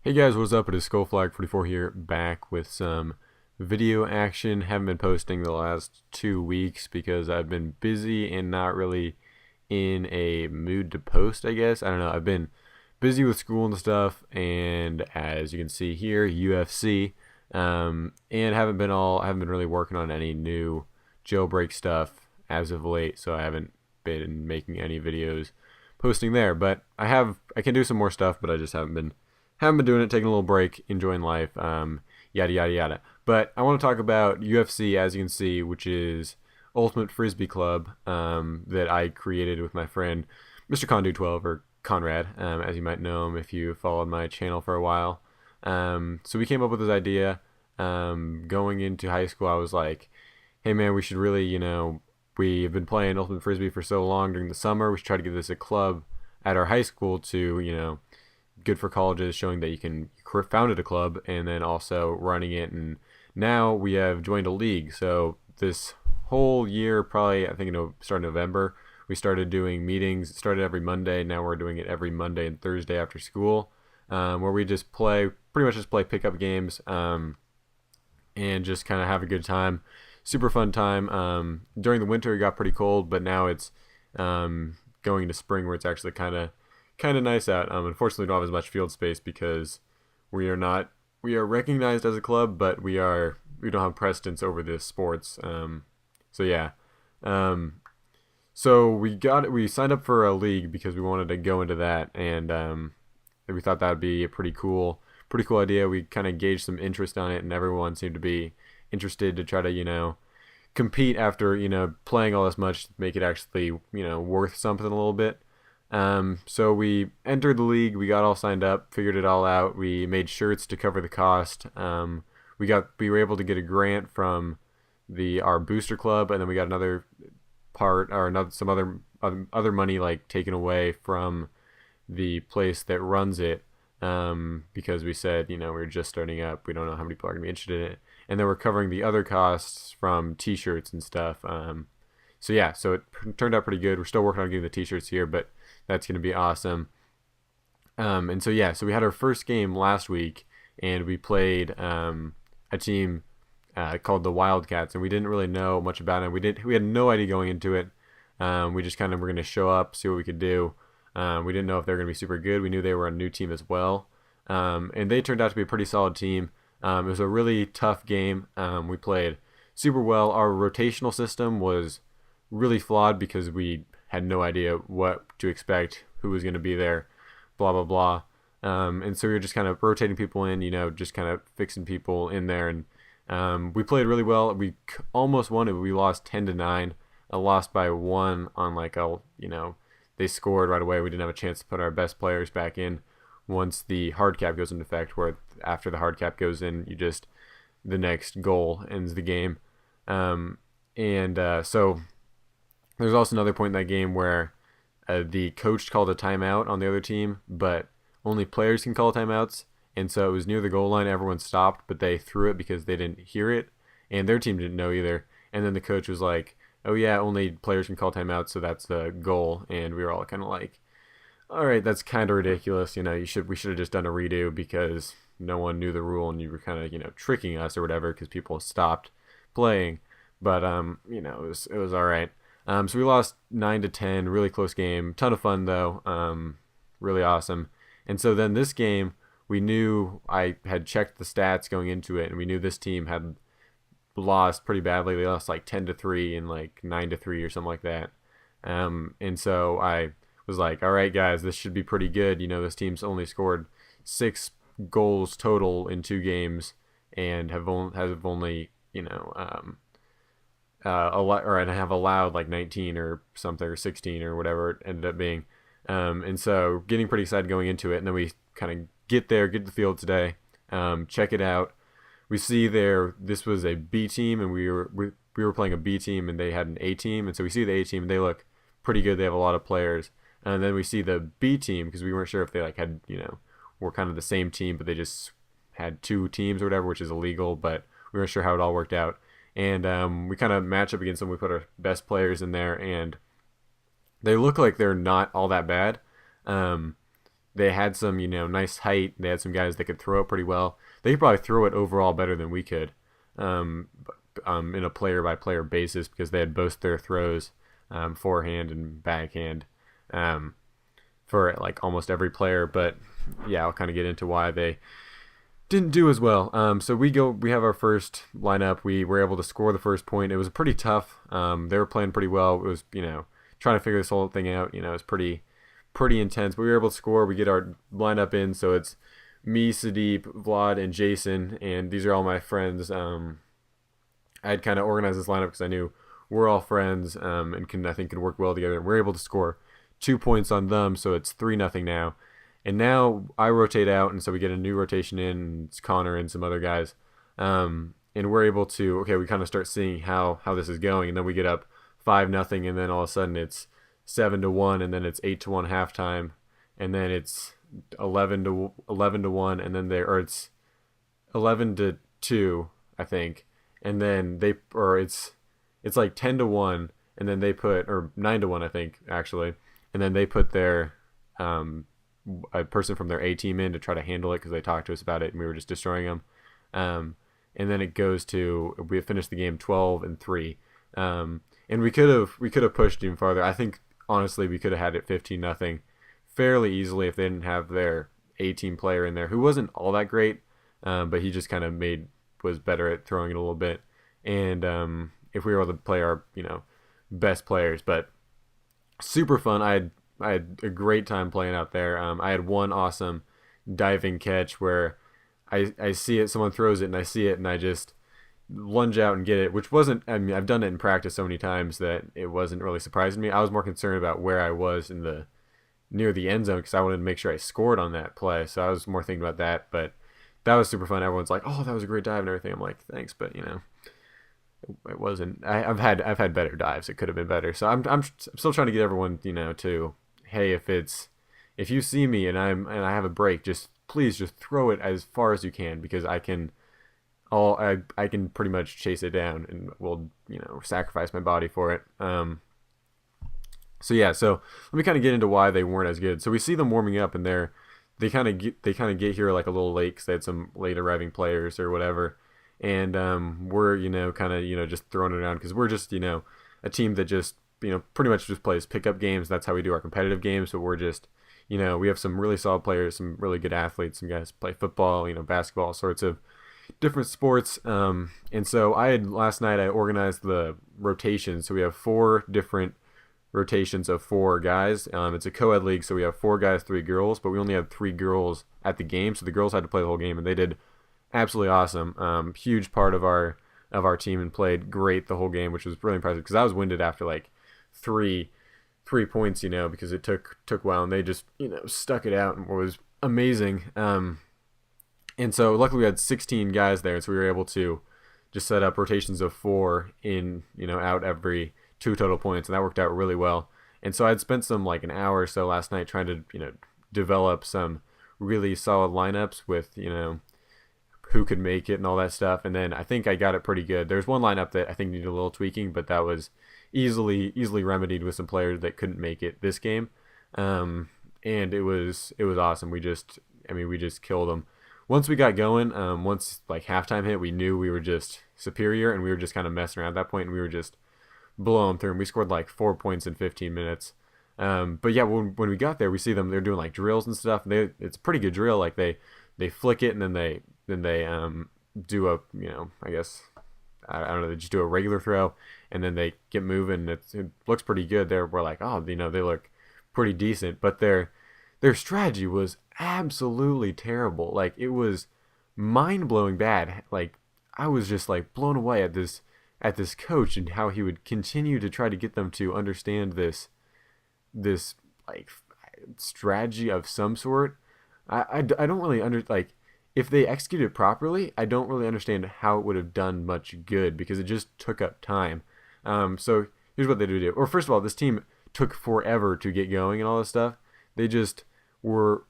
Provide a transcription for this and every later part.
Hey guys, what's up? It is SkullFlag44 here, back with some video action. Haven't been posting the last 2 weeks because I've been busy and not really in a mood to post, I guess. I don't know. I've been busy with school and stuff, and as you can see here, UFC, and I haven't been really working on any new jailbreak stuff as of late, so I haven't been making any videos posting there. But I can do some more stuff, but I just haven't been doing it, taking a little break, enjoying life, yada yada yada. But I want to talk about UFC, as you can see, which is Ultimate Frisbee Club, that I created with my friend Mr. Condu12, or Conrad, as you might know him if you followed my channel for a while. So we came up with this idea. Going into high school, I was like, hey man, we should really, we've been playing Ultimate Frisbee for so long during the summer. We should try to give this a club at our high school to, good for colleges, showing that you founded a club and then also running it. And now we have joined a league. So this whole year, probably, I think, start November, we started doing meetings. It started every Monday. Now we're doing it every Monday and Thursday after school, where we just pretty much just play pickup games, and just kind of have a good time. Super fun time. During the winter, it got pretty cold, but now it's going into spring, where it's actually kind of nice out. Unfortunately, we don't have as much field space because we are recognized as a club, but we don't have precedence over the sports. So yeah. So we signed up for a league because we wanted to go into that, and we thought that would be a pretty cool idea. We kind of gauged some interest on it, and everyone seemed to be interested to try to, compete after, playing all this much, make it actually, worth something a little bit. So we entered the league, we got all signed up, figured it all out. We made shirts to cover the cost. We were able to get a grant from our booster club, and then we got another part, or some other money, like, taken away from the place that runs it, because we said, we were just starting up, we don't know how many people are going to be interested in it, and then we're covering the other costs from t-shirts and stuff. So yeah, so it turned out pretty good. We're still working on getting the t-shirts here, but that's going to be awesome. And so yeah, so we had our first game last week, and we played a team called the Wildcats, and we didn't really know much about them. We had no idea going into it. We just kind of were going to show up, see what we could do. We didn't know if they were going to be super good. We knew they were a new team as well, and they turned out to be a pretty solid team. It was a really tough game. We played super well. Our rotational system was really flawed because we had no idea what to expect, who was going to be there, blah blah blah. And so we were just kind of rotating people in, just kind of fixing people in there, and we played really well. We almost won it, but we lost 10-9. I lost by one on they scored right away. We didn't have a chance to put our best players back in once the hard cap goes into effect, where after the hard cap goes in, the next goal ends the game. So there's also another point in that game where the coach called a timeout on the other team, but only players can call timeouts. And so it was near the goal line. Everyone stopped, but they threw it because they didn't hear it, and their team didn't know either. And then the coach was like, "Oh yeah, only players can call timeouts, so that's the goal." And we were all kind of like, "All right, that's kind of ridiculous. We should have just done a redo because no one knew the rule, and you were kind of tricking us or whatever because people stopped playing." But it was all right. So we lost 9-10, really close game. Ton of fun though, really awesome. And so then this game, we knew, I had checked the stats going into it, and we knew this team had lost pretty badly. They lost like 10-3 and like 9-3 or something like that. And so I was like, all right guys, this should be pretty good. This team's only scored 6 goals total in 2 games and have only and have allowed like 19 or something, or 16 or whatever it ended up being. And so getting pretty excited going into it, and then we kind of get to the field today, check it out. We see this was a B team, and we were playing a B team, and they had an A team. And so we see the A team, and they look pretty good. They have a lot of players. And then we see the B team, because we weren't sure if they were kind of the same team, but they just had 2 teams or whatever, which is illegal, but we weren't sure how it all worked out. And we kind of match up against them. We put our best players in there, and they look like they're not all that bad. they had some, nice height. They had some guys that could throw it pretty well. They could probably throw it overall better than we could, um, in a player by player basis because they had both their throws, forehand and backhand, um, for like almost every player. But yeah, I'll kind of get into why they didn't do as well. So we have our first lineup. We were able to score the first point. It was pretty tough. They were playing pretty well. It was, trying to figure this whole thing out. It was pretty intense. But we were able to score. We get our lineup in. So it's me, Sadeep, Vlad, and Jason. And these are all my friends. I had kind of organized this lineup because I knew we're all friends, and I think can work well together. And we're able to score 2 points on them. So it's 3-0 now. And now I rotate out, and so we get a new rotation in. And it's Connor and some other guys, and we're able to we kind of start seeing how this is going, and then we get up 5-0, and then all of a sudden it's 7-1, and then it's 8-1 halftime, and then it's 11-1, and then it's 11-2, I think, and then it's like 10-1, and then they put, or 9-1, I think actually, and then they put their a person from their A team in to try to handle it because they talked to us about it and we were just destroying them. And then it goes to, we finished the game 12-3, and we could have pushed even farther. I think honestly we could have had it 15-0 fairly easily if they didn't have their A team player in there who wasn't all that great, but he just kind of was better at throwing it a little bit. And if we were able to play our best players, but super fun. I had a great time playing out there. I had one awesome diving catch where I see it, someone throws it, and I see it, and I just lunge out and get it, which wasn't, I've done it in practice so many times that it wasn't really surprising me. I was more concerned about where I was near the end zone because I wanted to make sure I scored on that play. So I was more thinking about that, but that was super fun. Everyone's like, "Oh, that was a great dive" and everything. I'm like, "Thanks," but it wasn't. I've had better dives. It could have been better. So I'm still trying to get everyone, to, hey, if you see me and I have a break, please just throw it as far as you can because I can pretty much chase it down and will sacrifice my body for it. So let me kind of get into why they weren't as good. So we see them warming up and they kind of get here like a little late because they had some late arriving players or whatever, and we're just throwing it around because we're just a team that just pretty much just plays pickup games. That's how we do our competitive games. So we're just, we have some really solid players, some really good athletes, some guys play football, basketball, sorts of different sports. And so last night I organized the rotations. So we have 4 different rotations of 4 guys. It's a co-ed league. So we have 4 guys, 3 girls, but we only had 3 girls at the game. So the girls had to play the whole game and they did absolutely awesome. Huge part of our team and played great the whole game, which was really impressive because I was winded after like three points, because it took a while and they just, stuck it out and was amazing. And so luckily we had 16 guys there. So we were able to just set up rotations of 4 in, out every 2 total points. And that worked out really well. And so I'd spent like an hour or so last night trying to, develop some really solid lineups with, who could make it and all that stuff. And then I think I got it pretty good. There's one lineup that I think needed a little tweaking, but that was easily remedied with some players that couldn't make it this game. And it was awesome. We just killed them. Once we got going, once like halftime hit, we knew we were just superior and we were just kind of messing around at that point and we were just blowing through them. We scored like 4 points in 15 minutes. But yeah, when we got there, we see them, they're doing like drills and stuff. It's a pretty good drill. Like they flick it and then they do a, I guess, I don't know, they just do a regular throw and then they get moving. It looks pretty good there. We're like, oh, they look pretty decent, but their strategy was absolutely terrible. Like it was mind-blowing bad. Like I was just like blown away at this coach and how he would continue to try to get them to understand this like strategy of some sort. I don't really if they executed it properly, I don't really understand how it would have done much good because it just took up time. So here's what they do. Or first of all, this team took forever to get going and all this stuff. They just were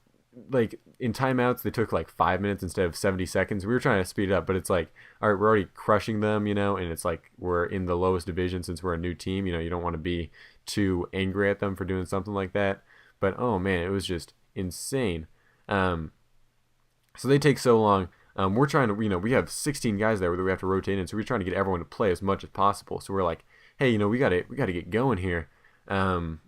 like in timeouts. They took like 5 minutes instead of 70 seconds. We were trying to speed it up, but it's like, all right, we're already crushing them, and it's like we're in the lowest division since we're a new team. You don't want to be too angry at them for doing something like that. But oh man, it was just insane. Um, so they take so long. We're trying to, we have 16 guys there that we have to rotate in, so we're trying to get everyone to play as much as possible. So we're like, hey, we gotta get going here. Um,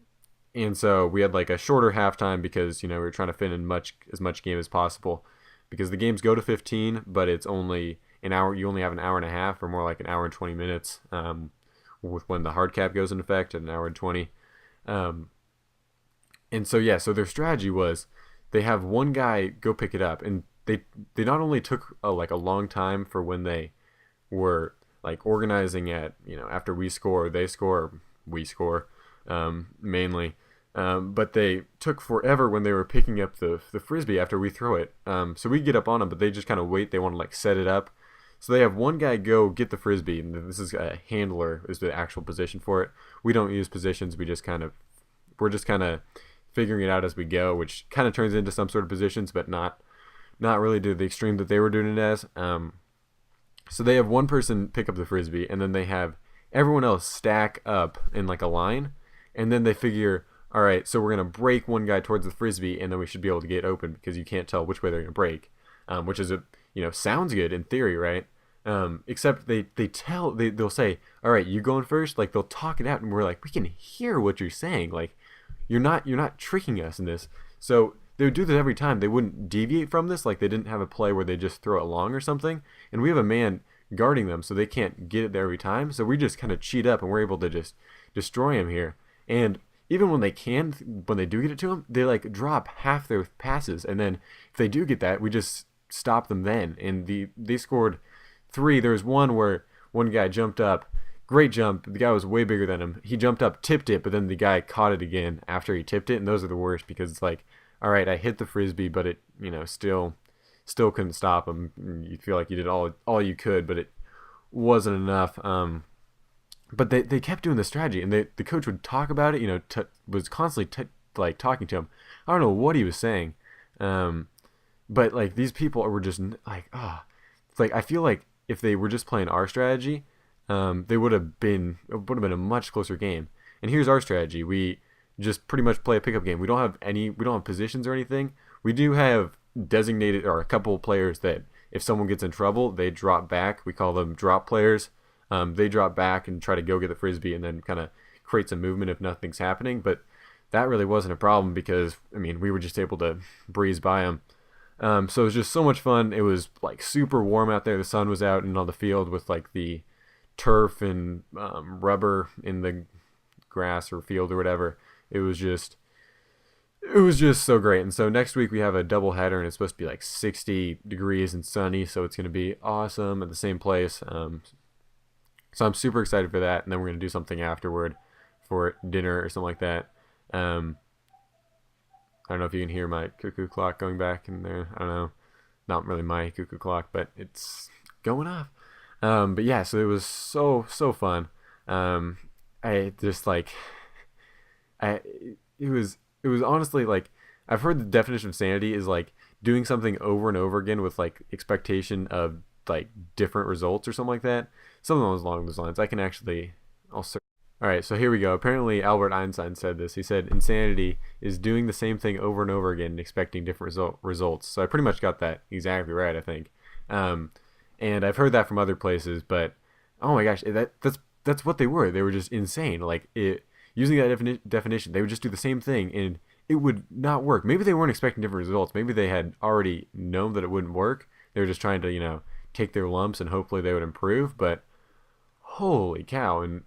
and so we had like a shorter halftime because we were trying to fit in as much game as possible, because the games go to 15, but it's only an hour. You only have an hour and a half, or more like an hour and 20 minutes, with when the hard cap goes in effect at an hour and 20. Um, and so yeah, so their strategy was they have one guy go pick it up, and they not only took like a long time for when they were like organizing at after we score, they score, we score, mainly. But they took forever when they were picking up the frisbee after we throw it. So we get up on them, but they just kind of wait. They want to like set it up. So they have one guy go get the frisbee, and this is a handler is the actual position for it. We don't use positions. We're just kind of figuring it out as we go, which kind of turns into some sort of positions, but not really to the extreme that they were doing it as. So they have one person pick up the frisbee, and then they have everyone else stack up in like a line, and then they figure, all right, so we're gonna break one guy towards the frisbee, and then we should be able to get open because you can't tell which way they're gonna break, which is sounds good in theory, right? Except they'll say, all right, you going first. Like they'll talk it out, and we're like, we can hear what you're saying. Like you're not tricking us in this. So they would do this every time. They wouldn't deviate from this. Like they didn't have a play where they just throw it long or something. And we have a man guarding them, so they can't get it there every time. So we just kind of cheat up, and we're able to just destroy him here. And even when they do get it to them, they like drop half their passes. And then if they do get that, we just stop them then. And they scored 3. There was one where one guy jumped up. Great jump. The guy was way bigger than him. He jumped up, tipped it, but then the guy caught it again after he tipped it. And those are the worst because it's like, all right, I hit the frisbee, but it, still couldn't stop him. You feel like you did all you could, but it wasn't enough. But they kept doing the strategy, and the coach would talk about it. Was constantly like talking to him. I don't know what he was saying, but like these people were just like, it's like I feel like if they were just playing our strategy, it would have been a much closer game. And here's our strategy: we just pretty much play a pickup game. We don't have positions or anything. We do have designated or a couple of players that if someone gets in trouble, they drop back. We call them drop players. They drop back and try to go get the frisbee and then kind of create some movement if nothing's happening. But that really wasn't a problem because we were just able to breeze by them. So it was just so much fun. It was like super warm out there. The sun was out and on the field with like the turf and rubber in the grass or field or whatever. It was just so great. And so next week we have a double header, and it's supposed to be like 60 degrees and sunny, so it's going to be awesome at the same place. So I'm super excited for that, and then we're going to do something afterward for dinner or something like that. I don't know if you can hear my cuckoo clock going back in there. I don't know. Not really my cuckoo clock, but it's going off. But yeah, so it was so fun. I just like it was honestly like, I've heard the definition of sanity is like doing something over and over again with like expectation of like different results or something like that. Something along those lines. I'll search. All right, so here we go. Apparently Albert Einstein said this. He said insanity is doing the same thing over and over again and expecting different results. So I pretty much got that exactly right, I think. And I've heard that from other places, but oh my gosh, that's what they were. They were just insane. Like using that definition, they would just do the same thing and it would not work. Maybe they weren't expecting different results. Maybe they had already known that it wouldn't work. They were just trying to, take their lumps and hopefully they would improve. But holy cow. And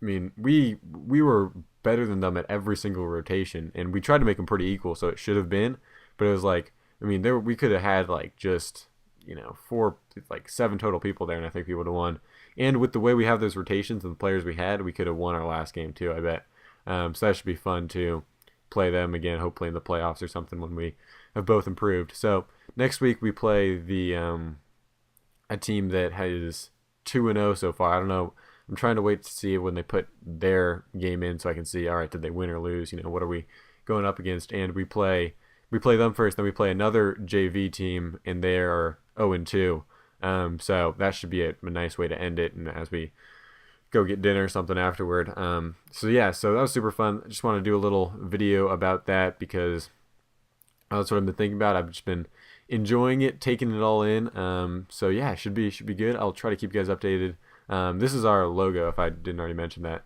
we were better than them at every single rotation, and we tried to make them pretty equal, so it should have been. But it was like, we could have had like just 7 total people there, and I think we would have won. And with the way we have those rotations and the players we had, we could have won our last game too, I bet. So that should be fun to play them again, hopefully in the playoffs or something when we have both improved. So next week we play a team that has 2-0 so far. I don't know. I'm trying to wait to see when they put their game in so I can see, all right, did they win or lose? What are we going up against? And we play them first, then we play another JV team, and they are 0-2. So that should be a nice way to end it, and as we go get dinner or something afterward. So that was super fun. I just want to do a little video about that because That's what I've been thinking about. I've just been enjoying it, taking it all in. So yeah, should be good. I'll try to keep you guys updated. This is our logo, if I didn't already mention that.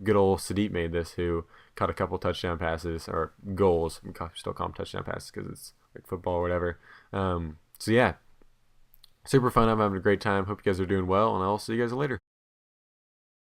Good old Sadiq made this, who caught a couple touchdown passes or goals. We still call them touchdown passes because it's like football or whatever. So yeah, super fun. I'm having a great time. Hope you guys are doing well, and I'll see you guys later.